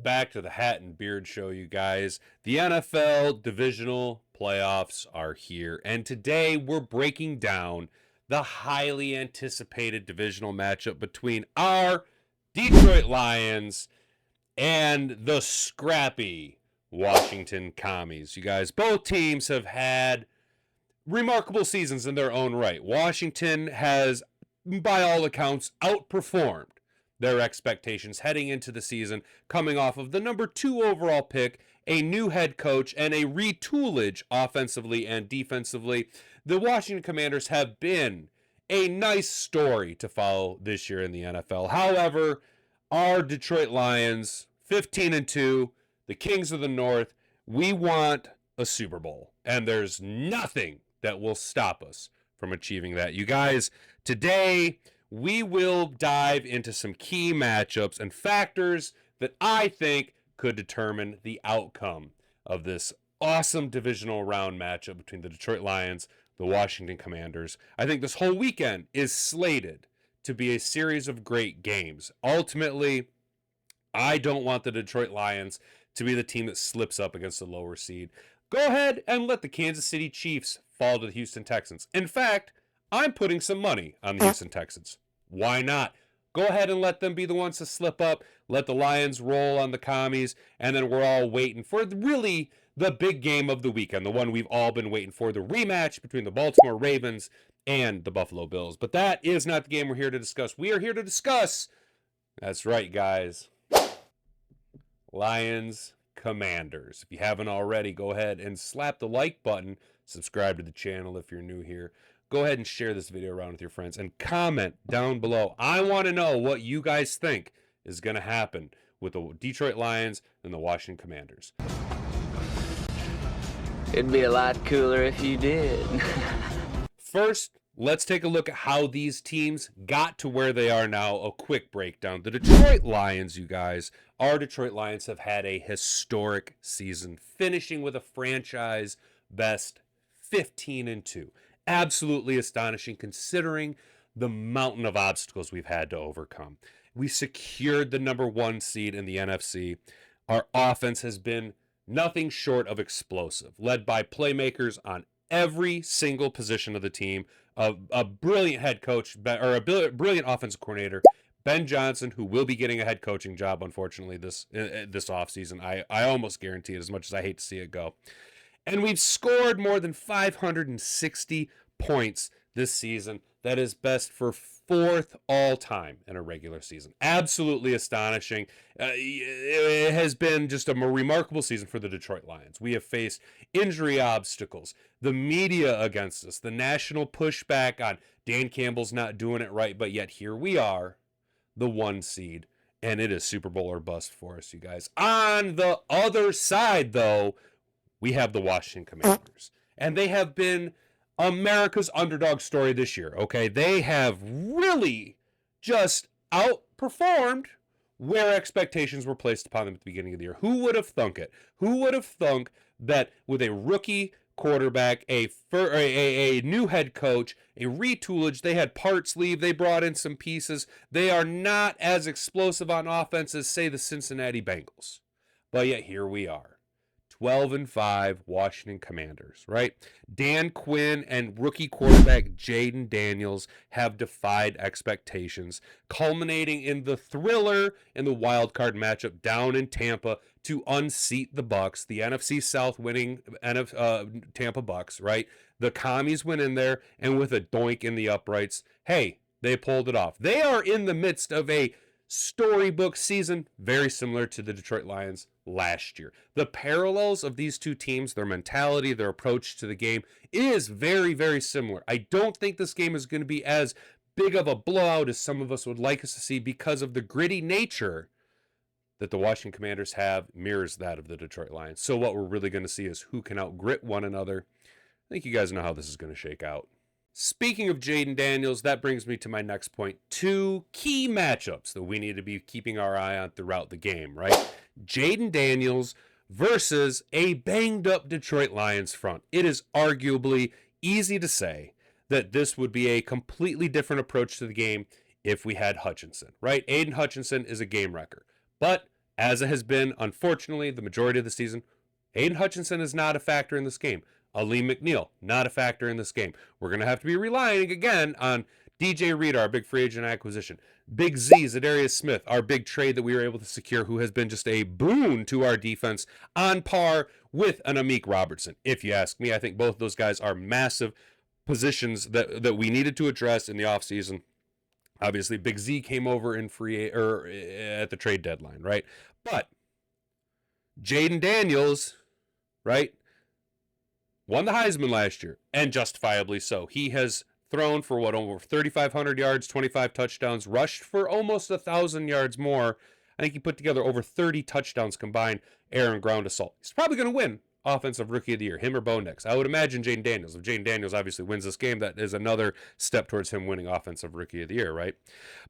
back to the Hat and Beard Show, you guys. The NFL Divisional Playoffs are here, and today we're breaking down the highly anticipated divisional matchup between our Detroit Lions and the scrappy Washington Commies. You guys, both teams have had remarkable seasons in their own right. Washington has, by all accounts, outperformed their expectations heading into the season, coming off of the number 2 overall pick, a new head coach, and a retoolage offensively and defensively. The Washington Commanders have been a nice story to follow this year in the NFL. However, our Detroit Lions, 15-2, the Kings of the North, we want a Super Bowl, and there's nothing that will stop us from achieving that. You guys, today we will dive into some key matchups and factors that I think could determine the outcome of this awesome divisional round matchup between the Detroit Lions, the Washington Commanders. I think this whole weekend is slated to be a series of great games. Ultimately, I don't want the Detroit Lions to be the team that slips up against the lower seed. Go ahead and let the Kansas City Chiefs fall to the Houston Texans. In fact, I'm putting some money on the Houston Texans. Why not? Go ahead and let them be the ones to slip up. Let the Lions roll on the Commies, and then we're all waiting for really the big game of the weekend, the one we've all been waiting for, the rematch between the Baltimore Ravens and the Buffalo Bills. But that is not the game we're here to discuss. We are here to discuss, that's right, guys, Lions Commanders. If you haven't already, go ahead and slap the like button. Subscribe to the channel if you're new here. Go ahead and share this video around with your friends and comment down below. I want to know what you guys think is going to happen with the Detroit Lions and the Washington Commanders. It'd be a lot cooler if you did. First, let's take a look at how these teams got to where they are now. A quick breakdown. The Detroit Lions, you guys, our Detroit Lions have had a historic season, finishing with a franchise best 15-2. Absolutely astonishing considering the mountain of obstacles we've had to overcome. We secured the number 1 seed in the NFC. Our offense has been nothing short of explosive, led by playmakers on every single position of the team. A brilliant head coach, or a brilliant offensive coordinator, Ben Johnson, who will be getting a head coaching job, unfortunately, this offseason. I almost guarantee it, as much as I hate to see it go. And we've scored more than 560 points this season. That is best for 4th all-time in a regular season. Absolutely astonishing. It has been just a remarkable season for the Detroit Lions. We have faced injury obstacles, the media against us, the national pushback on Dan Campbell's not doing it right, but yet here we are, the 1 seed, and it is Super Bowl or bust for us, you guys. On the other side, though, we have the Washington Commanders, and they have been America's underdog story this year, okay? They have really just outperformed where expectations were placed upon them at the beginning of the year. Who would have thunk it? Who would have thunk that with a rookie quarterback, a new head coach, a retoolage, they had parts leave, they brought in some pieces. They are not as explosive on offense as, say, the Cincinnati Bengals. But yet here we are. 12-5 Washington Commanders, right? Dan Quinn and rookie quarterback Jayden Daniels have defied expectations, culminating in the thriller in the wild card matchup down in Tampa to unseat the Bucs, the NFC South winning Tampa Bucs, right? The Commies went in there, and with a doink in the uprights, hey, they pulled it off. They are in the midst of a storybook season, very similar to the Detroit Lions last year. The parallels of these two teams, their mentality, their approach to the game is very, very similar. I don't think this game is going to be as big of a blowout as some of us would like us to see, because of the gritty nature that the Washington Commanders have mirrors that of the Detroit Lions. So what we're really going to see is who can outgrit one another. I think you guys know how this is going to shake out. Speaking of Jayden Daniels, that brings me to my next point. 2 key matchups that we need to be keeping our eye on throughout the game, right? Jayden Daniels versus a banged-up Detroit Lions front. It is arguably easy to say that this would be a completely different approach to the game if we had Hutchinson, right? Aiden Hutchinson is a game wrecker. But as it has been, unfortunately, the majority of the season, Aiden Hutchinson is not a factor in this game. Aleem McNeil, not a factor in this game. We're going to have to be relying again on DJ Reed, our big free agent acquisition. Big Z, Zadarius Smith, our big trade that we were able to secure, who has been just a boon to our defense, on par with an Amik Robertson. If you ask me, I think both of those guys are massive positions that we needed to address in the offseason. Obviously, Big Z came over in at the trade deadline, right? But Jayden Daniels, right, won the Heisman last year, and justifiably so. He has thrown for over 3,500 yards, 25 touchdowns, rushed for almost 1,000 yards more. I think he put together over 30 touchdowns combined, air and ground assault. He's probably going to win Offensive Rookie of the Year, him or Bo Nix. I would imagine Jayden Daniels. If Jayden Daniels obviously wins this game, that is another step towards him winning Offensive Rookie of the Year, right?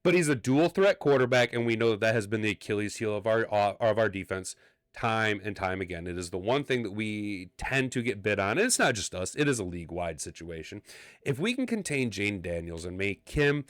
But he's a dual threat quarterback, and we know that has been the Achilles heel of our defense time and time again. It is the one thing that we tend to get bid on. And it's not just us. It is a league-wide situation. If we can contain Jayden Daniels and make him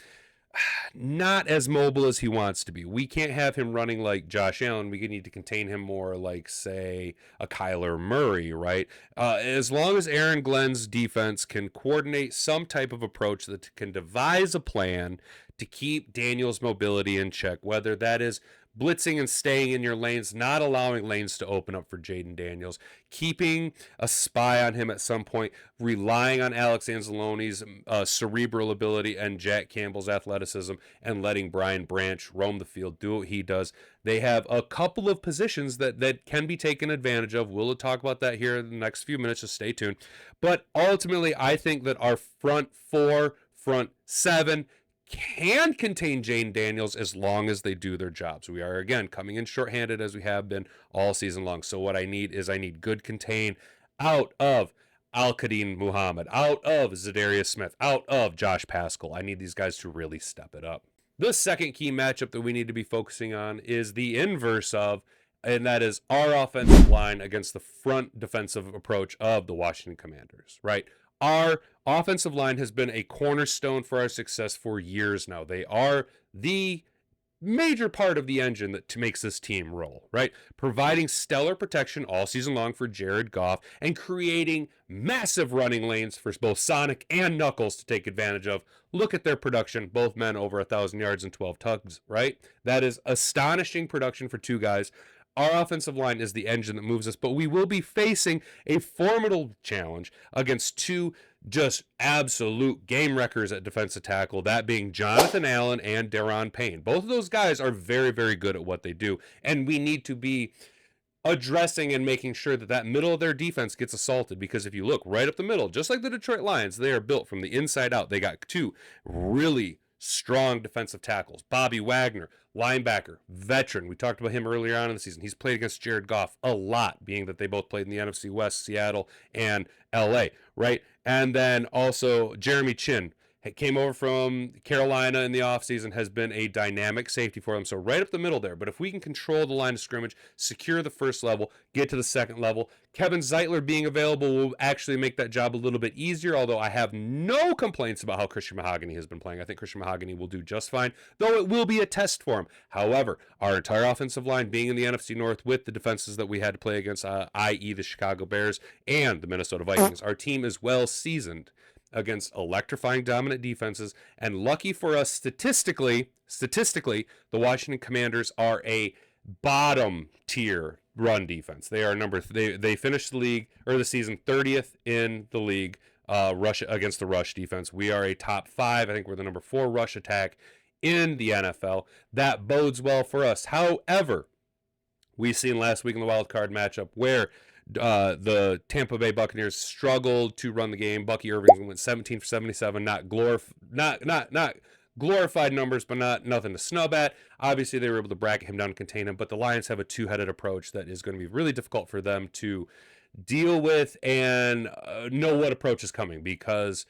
not as mobile as he wants to be, we can't have him running like Josh Allen. We need to contain him more like, say, a Kyler Murray, right? As long as Aaron Glenn's defense can coordinate some type of approach that can devise a plan to keep Daniels' mobility in check, whether that is blitzing and staying in your lanes, not allowing lanes to open up for Jayden Daniels, keeping a spy on him at some point, relying on Alex Anzalone's cerebral ability and Jack Campbell's athleticism, and letting Brian Branch roam the field, do what he does. They have a couple of positions that can be taken advantage of. We'll talk about that here in the next few minutes, just stay tuned. But ultimately, I think that our front four, front seven, can contain Jayden Daniels as long as they do their jobs. We are, again, coming in shorthanded as we have been all season long. So what I need good contain out of Al-Qadim Muhammad, out of Zadarius Smith, out of Josh Paschal. I need these guys to really step it up. The second key matchup that we need to be focusing on is the inverse of, and that is our offensive line against the front defensive approach of the Washington Commanders, right? Our offensive line has been a cornerstone for our success for years now. They are the major part of the engine that makes this team roll, right? Providing stellar protection all season long for Jared Goff and creating massive running lanes for both Sonic and Knuckles to take advantage of. Look at their production, both men over 1,000 yards and 12 tugs, right? That is astonishing production for two guys. Our offensive line is the engine that moves us, but we will be facing a formidable challenge against two just absolute game wreckers at defensive tackle, that being Jonathan Allen and Daron Payne. Both of those guys are very, very good at what they do, and we need to be addressing and making sure that middle of their defense gets assaulted, because if you look right up the middle, just like the Detroit Lions, they are built from the inside out. They got two really strong defensive tackles. Bobby Wagner, linebacker, veteran. We talked about him earlier on in the season. He's played against Jared Goff a lot, being that they both played in the NFC West, Seattle and LA, right? And then also Jeremy Chin came over from Carolina in the offseason, has been a dynamic safety for them. So right up the middle there. But if we can control the line of scrimmage, secure the first level, get to the second level, Kevin Zeitler being available will actually make that job a little bit easier, although I have no complaints about how Christian Mahogany has been playing. I think Christian Mahogany will do just fine, though it will be a test for him. However, our entire offensive line being in the NFC North with the defenses that we had to play against, i.e. the Chicago Bears and the Minnesota Vikings, our team is well seasoned against electrifying dominant defenses, and lucky for us, statistically, the Washington Commanders are a bottom tier run defense. They are they finished the season 30th in the league rush against the rush defense. We are a top 5. I think we're the number 4 rush attack in the NFL. That bodes well for us. However, we seen last week in the wild card matchup where the Tampa Bay Buccaneers struggled to run the game. Bucky Irving went 17 for 77, not glorified numbers, but nothing to snub at. Obviously, they were able to bracket him down and contain him, but the Lions have a two-headed approach that is going to be really difficult for them to deal with and know what approach is coming, because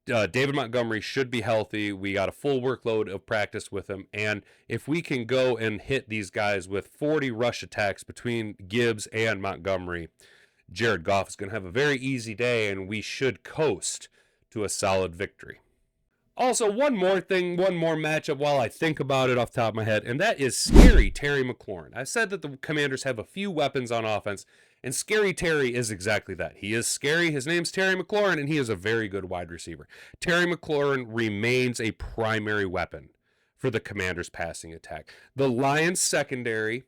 David Montgomery should be healthy. We got a full workload of practice with him, and if we can go and hit these guys with 40 rush attacks between Gibbs and Montgomery, Jared Goff is going to have a very easy day, and we should coast to a solid victory. Also, one more thing, one more matchup while I think about it off the top of my head, and that is scary Terry McLaurin. I said that the Commanders have a few weapons on offense, and scary Terry is exactly that. He is scary. His name's Terry McLaurin, and he is a very good wide receiver. Terry McLaurin remains a primary weapon for the Commanders' passing attack. The Lions' secondary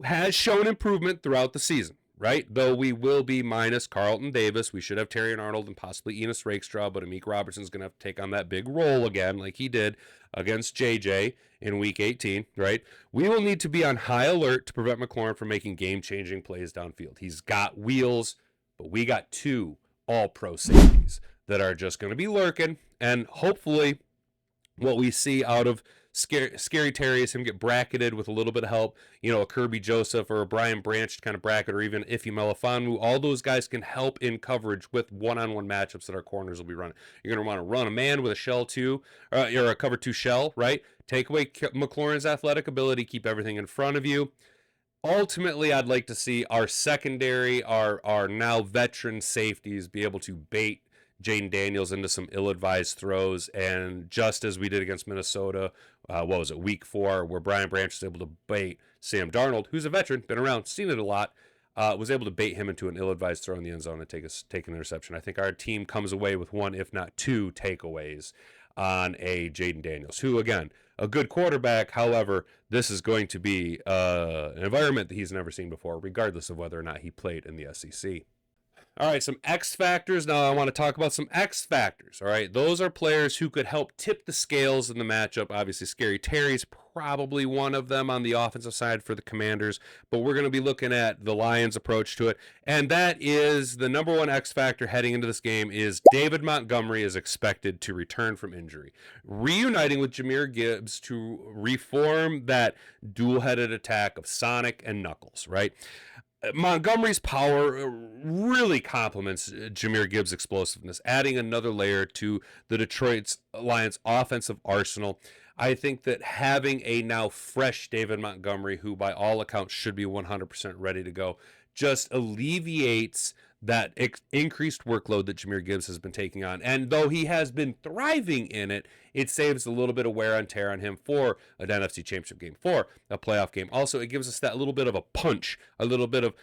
has shown improvement throughout the season, right? Though we will be minus Carlton Davis. We should have Terry and Arnold and possibly Enos Rakestraw, but Amik Robertson's going to have to take on that big role again like he did against JJ in Week 18, right? We will need to be on high alert to prevent McLaurin from making game-changing plays downfield. He's got wheels, but we got two all-pro safeties that are just going to be lurking, and hopefully what we see out of Scary Terry is him get bracketed with a little bit of help. You know, a Kerby Joseph or a Brian Branch kind of bracket, or even Ife Melifonwu. All those guys can help in coverage with one-on-one matchups that our corners will be running. You're going to want to run a man with a shell two, or a cover two shell, right? Take away McLaurin's athletic ability, keep everything in front of you. Ultimately, I'd like to see our secondary, our now veteran safeties be able to bait Jayden Daniels into some ill-advised throws, and just as we did against Minnesota, week 4, where Brian Branch was able to bait Sam Darnold, who's a veteran, been around, seen it a lot, was able to bait him into an ill-advised throw in the end zone and take an interception. I think our team comes away with one, if not two, takeaways on a Jayden Daniels, who, again, a good quarterback. However, this is going to be an environment that he's never seen before, regardless of whether or not he played in the SEC. All right, some X factors. Now I want to talk about some X factors. All right, those are players who could help tip the scales in the matchup. Obviously, Scary Terry's probably one of them on the offensive side for the Commanders, but we're going to be looking at the Lions' approach to it, and that is the number one X factor heading into this game is David Montgomery is expected to return from injury, reuniting with Jahmyr Gibbs to reform that dual-headed attack of Sonic and Knuckles, right? Montgomery's power really complements Jahmyr Gibbs' explosiveness, adding another layer to the Detroit Lions' offensive arsenal. I think that having a now fresh David Montgomery, who by all accounts should be 100% ready to go, just alleviates that increased workload that Jahmyr Gibbs has been taking on. And though he has been thriving in it, it saves a little bit of wear and tear on him for an NFC Championship game, for a playoff game. Also, it gives us that little bit of a punch, a little bit of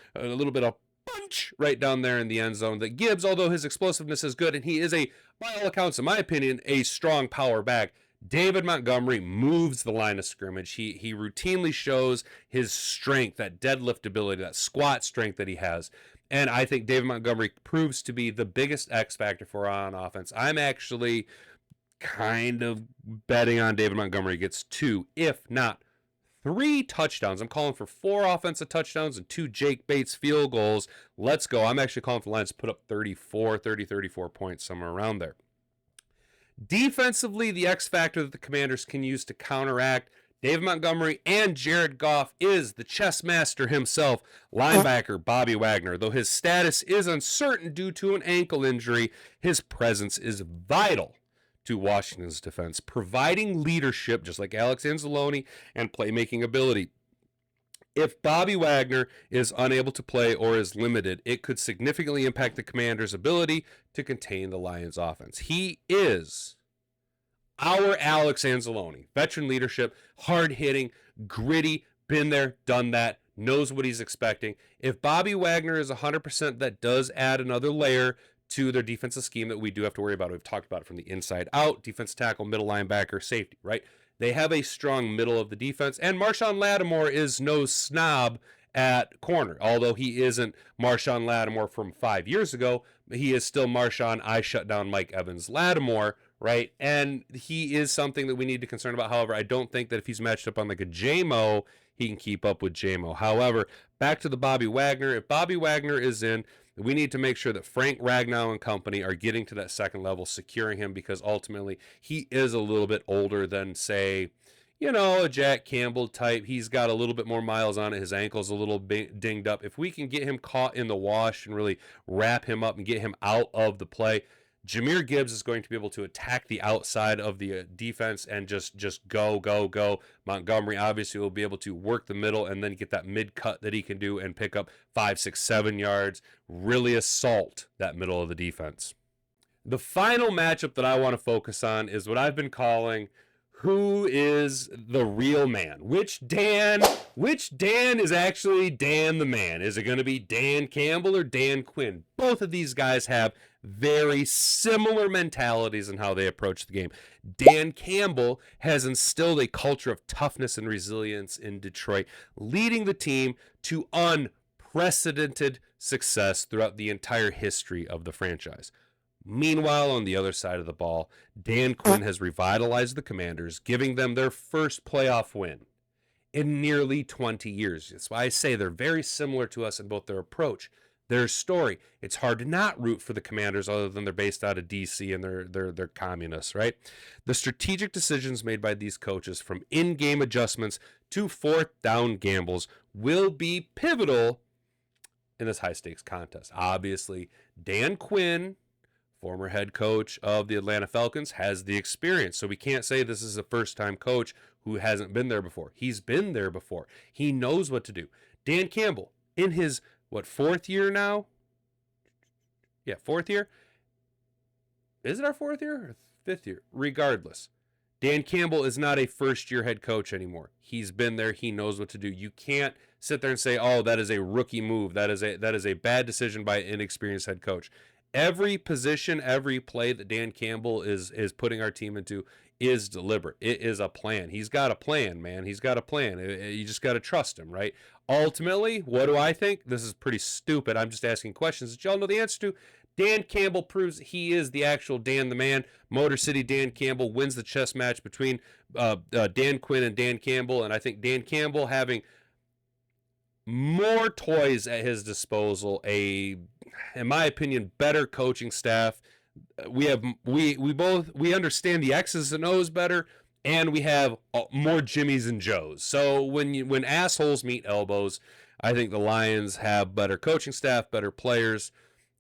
punch right down there in the end zone. That Gibbs, although his explosiveness is good, and he is by all accounts, in my opinion, a strong power back, David Montgomery moves the line of scrimmage. He routinely shows his strength, that deadlift ability, that squat strength that he has. And I think David Montgomery proves to be the biggest X factor for on offense. I'm actually kind of betting on David Montgomery gets 2, if not 3 touchdowns. I'm calling for 4 offensive touchdowns and 2 Jake Bates field goals. Let's go. I'm actually calling for the Lions to put up 34 points, somewhere around there. Defensively, the X factor that the Commanders can use to counteract David Montgomery and Jared Goff is the chess master himself, linebacker Bobby Wagner. Though his status is uncertain due to an ankle injury, his presence is vital to Washington's defense, providing leadership, just like Alex Anzalone, and playmaking ability. If Bobby Wagner is unable to play or is limited, it could significantly impact the Commanders' ability to contain the Lions' offense. He is our Alex Anzalone. Veteran leadership, hard-hitting, gritty, been there, done that, knows what he's expecting. If Bobby Wagner is 100%, that does add another layer to their defensive scheme that we do have to worry about. We've talked about it from the inside out, defense tackle, middle linebacker, safety, right? They have a strong middle of the defense, and Marshawn Lattimore is no snob at corner. Although he isn't Marshawn Lattimore from 5 years ago, he is still Marshawn, I shut down Mike Evans Lattimore, right? And he is something that we need to concern about. However, I don't think that if he's matched up on like a JMO, he can keep up with JMO. However, back to the Bobby Wagner. If Bobby Wagner is in, we need to make sure that Frank Ragnow and company are getting to that second level, securing him, because ultimately he is a little bit older than, say, a Jack Campbell type. He's got a little bit more miles on it. His ankle's a little dinged up. If we can get him caught in the wash and really wrap him up and get him out of the play, Jahmyr Gibbs is going to be able to attack the outside of the defense and just go. Montgomery obviously will be able to work the middle and then get that mid cut that he can do and pick up 5, 6, 7 yards, really assault that middle of the defense. The final matchup that I want to focus on is what I've been calling who is the real man. Which Dan is actually Dan the man? Is it going to be Dan Campbell or Dan Quinn? Both of these guys have very similar mentalities in how they approach the game. Dan Campbell has instilled a culture of toughness and resilience in Detroit, leading the team to unprecedented success throughout the entire history of the franchise. Meanwhile, on the other side of the ball, Dan Quinn has revitalized the Commanders, giving them their first playoff win in nearly 20 years. That's why I say they're very similar to us in both their approach, their story. It's hard to not root for the Commanders other than they're based out of D.C. and they're communists, right? The strategic decisions made by these coaches, from in-game adjustments to fourth down gambles, will be pivotal in this high-stakes contest. Obviously, Dan Quinn, former head coach of the Atlanta Falcons, has the experience. So we can't say this is a first-time coach who hasn't been there before. He's been there before. He knows what to do. Dan Campbell, in his, fourth year now? Yeah, fourth year? Is it our fourth year or fifth year? Regardless, Dan Campbell is not a first-year head coach anymore. He's been there. He knows what to do. You can't sit there and say, oh, that is a rookie move. That is a bad decision by an inexperienced head coach. Every position, every play that Dan Campbell is putting our team into is deliberate. It is a plan. He's got a plan, man. He's got a plan. You just got to trust him, right? Ultimately, what do I think? This is pretty stupid. I'm just asking questions that y'all know the answer to. Dan Campbell proves he is the actual Dan the man. Motor City Dan Campbell wins the chess match between Dan Quinn and Dan Campbell, and I think Dan Campbell, having more toys at his disposal, in my opinion, better coaching staff. We understand the X's and O's better, and we have more Jimmies and Joes. So when assholes meet elbows, I think the Lions have better coaching staff, better players,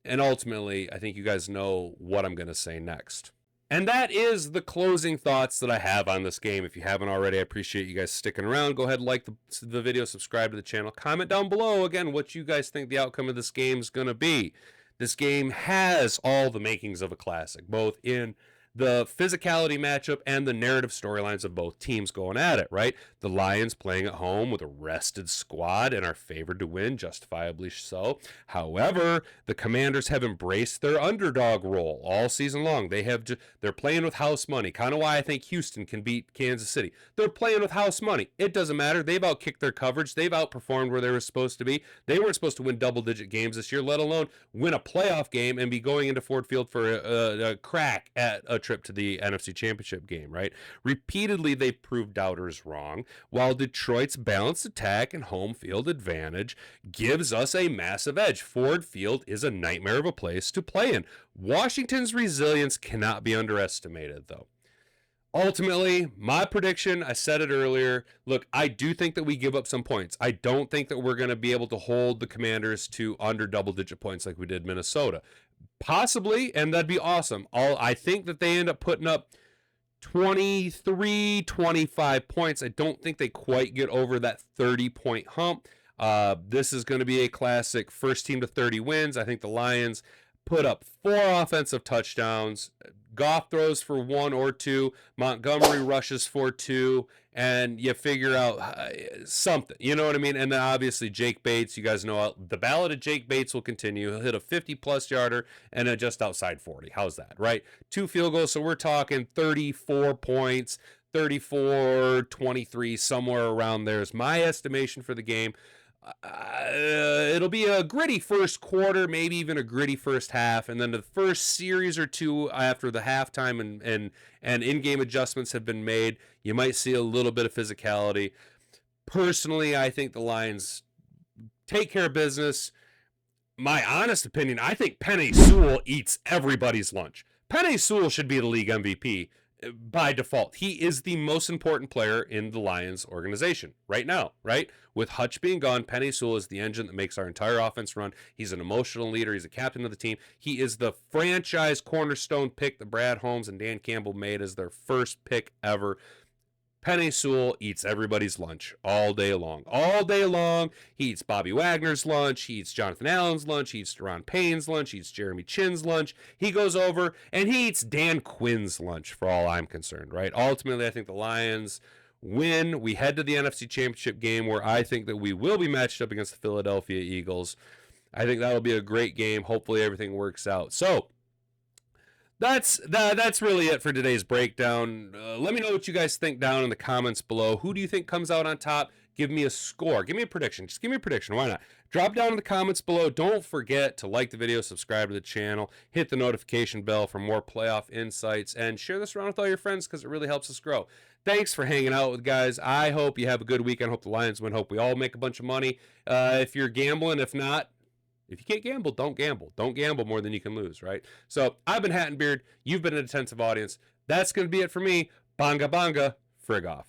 and ultimately, I think you guys know what I'm going to say next. And that is the closing thoughts that I have on this game. If you haven't already, I appreciate you guys sticking around. Go ahead and like the video, subscribe to the channel. Comment down below, again, what you guys think the outcome of this game is going to be. This game has all the makings of a classic, both in the physicality matchup and the narrative storylines of both teams going at it, right? The Lions playing at home with a rested squad and are favored to win, justifiably so. However, the Commanders have embraced their underdog role all season long. They're playing with house money, kind of why I think Houston can beat Kansas City. They're playing with house money. It doesn't matter. They've outkicked their coverage. They've outperformed where they were supposed to be. They weren't supposed to win double-digit games this year, let alone win a playoff game and be going into Ford Field for a crack at a trip to the NFC Championship game, right? Repeatedly, they proved doubters wrong, while Detroit's balanced attack and home field advantage gives us a massive edge. Ford Field is a nightmare of a place to play in. Washington's resilience cannot be underestimated, though. Ultimately, my prediction, I said it earlier, look, I do think that we give up some points. I don't think that we're going to be able to hold the Commanders to under double-digit points like we did Minnesota. Possibly, and that'd be awesome. I think that they end up putting up 23, 25 points. I don't think they quite get over that 30-point hump. This is going to be a classic first team to 30 wins. I think the Lions put up 4 offensive touchdowns. Goff throws for 1 or 2. Montgomery rushes for 2. And you figure out something. You know what I mean? And then obviously Jake Bates, you guys know the ballad of Jake Bates will continue. He'll hit a 50-plus yarder and a just outside 40. How's that, right? 2 field goals, so we're talking 34 points, 34, 23, somewhere around there is my estimation for the game. It'll be a gritty first quarter, maybe even a gritty first half, and then the first series or two after the halftime and in-game adjustments have been made, you might see a little bit of physicality. Personally, I think the Lions take care of business. My honest opinion, I think Penei Sewell eats everybody's lunch. Penei Sewell should be the league MVP by default. He is the most important player in the Lions organization right now, right? With Hutch being gone, Penei Sewell is the engine that makes our entire offense run. He's an emotional leader. He's a captain of the team. He is the franchise cornerstone pick that Brad Holmes and Dan Campbell made as their first pick ever. Penei Sewell eats everybody's lunch all day long. All day long, he eats Bobby Wagner's lunch, he eats Jonathan Allen's lunch, he eats Deron Payne's lunch, he eats Jeremy Chinn's lunch. He goes over and he eats Dan Quinn's lunch, for all I'm concerned, right? Ultimately, I think the Lions win. We head to the NFC Championship game where I think that we will be matched up against the Philadelphia Eagles. I think that'll be a great game. Hopefully everything works out. So, that's really it for today's breakdown. Let me know what you guys think down in the comments below. Who do you think comes out on top? Give me a score. Give me a prediction. Just give me a prediction. Why not? Drop down in the comments below. Don't forget to like the video, subscribe to the channel, hit the notification bell for more playoff insights, and share this around with all your friends because it really helps us grow. Thanks for hanging out with guys. I hope you have a good weekend. Hope the Lions win. Hope we all make a bunch of money. If you're gambling, if not, if you can't gamble, don't gamble. Don't gamble more than you can lose, right? So I've been Hat and Beard. You've been an attentive audience. That's going to be it for me. Banga banga. Frig off.